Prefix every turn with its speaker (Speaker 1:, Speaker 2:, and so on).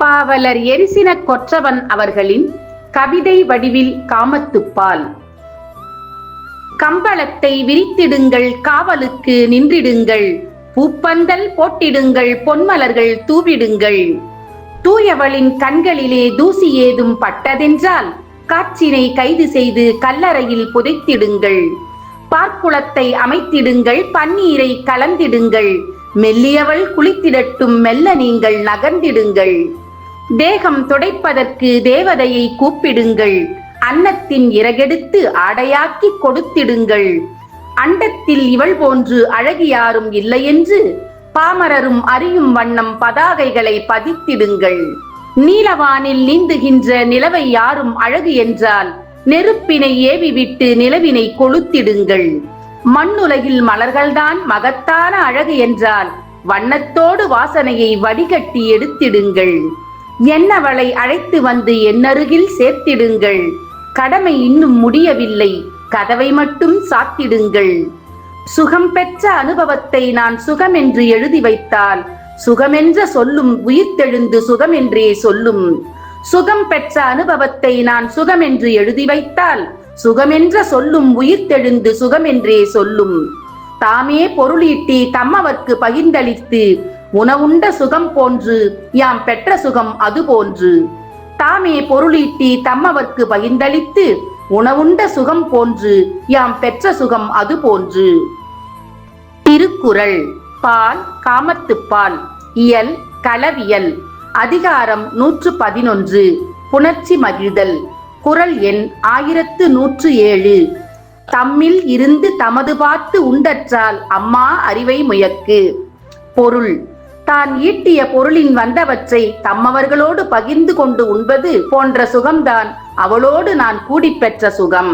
Speaker 1: பாவலர் எரிசின கொற்றவன் அவர்களின் கவிதை வடிவில் காமத்துப்பால். கம்பளத்தை விரித்திடுங்கள், காவலுக்கு நின்றிடுங்கள், பூப்பந்தல் போட்டிடுங்கள், பொன்மலர்கள் தூவிடுங்கள். தூயவளின் கண்களிலே தூசி ஏதும் பட்டதென்றால் காற்றினை கைது செய்து கல்லறையில் புதைத்திடுங்கள். பார்க்குளத்தை அமைத்திடுங்கள், பன்னீரை கலந்திடுங்கள், மெல்லியவள் குளித்திடட்டும், மெல்ல நீங்கள் நகர்ந்திடுங்கள். தேகம் துடைப்பதற்கு தேவதையை கூப்பிடுங்கள், அன்னத்தின் இறகெடுத்து ஆடையாக்கி கொடுத்திடுங்கள். அண்டத்தில் இவள் போன்று அழகு யாரும் இல்லையென்று பாமரரும் அறியும் வண்ணம் பதாகைகளை பதித்திடுங்கள். நீலவானில் நீந்துகின்ற நிலவை யாரும் அழகு என்றால் நெருப்பினை ஏவிவிட்டு நிலவினை கொளுத்திடுங்கள். மண்ணுலகில் மலர்கள்தான் மகத்தான அழகு என்றால் வண்ணத்தோடு வாசனையை வடிகட்டி எடுத்திடுங்கள். என்னவளை அழைத்து வந்து என்னருகில் சேர்த்திடுங்கள். கடமை இன்னும் முடியவில்லை, கதவை மட்டும் சாத்திடுங்கள். சுகம் பெற்ற அனுபவத்தை நான் சுகமென்று எழுதி வைத்தால் சுகமென்ற சொல்லும் உயிர்த்தெழுந்து சுகமென்றே சொல்லும். சுகம் பெற்ற அனுபவத்தை நான் சுகமென்று எழுதி வைத்தால் சுகமென்ற சொல்லும் உயிர்த்தெழுந்து சுகமென்றே சொல்லும். தாமே பொருளீட்டி தம்மவர்க்கு பகிர்ந்தளித்து உணவுண்ட சுகம் போன்று யாம் பெற்ற சுகம் அது போன்று. தாமே பொருளீட்டி தம்மவர்க்கு பகிர்ந்தளித்து உணவுண்ட சுகம் போன்று யாம் பெற்ற சுகம் அது போன்று. திருக்குறள். பால் காமத்துப்பால். இயல் களவியல். அதிகாரம் 111. புணர்ச்சி மகிழ்தல். குறள் எண் 1107. தம்மில் இருந்து தமது பார்த்து உண்டற்றால் அம்மா அறிவை முயக்கு. பொருள்: தான் ஈட்டிய பொருளின் வந்தவற்றை தம்மவர்களோடு பகிர்ந்து கொண்டு உண்பது போன்ற சுகம்தான் அவளோடு நான் கூடி பெற்ற சுகம்.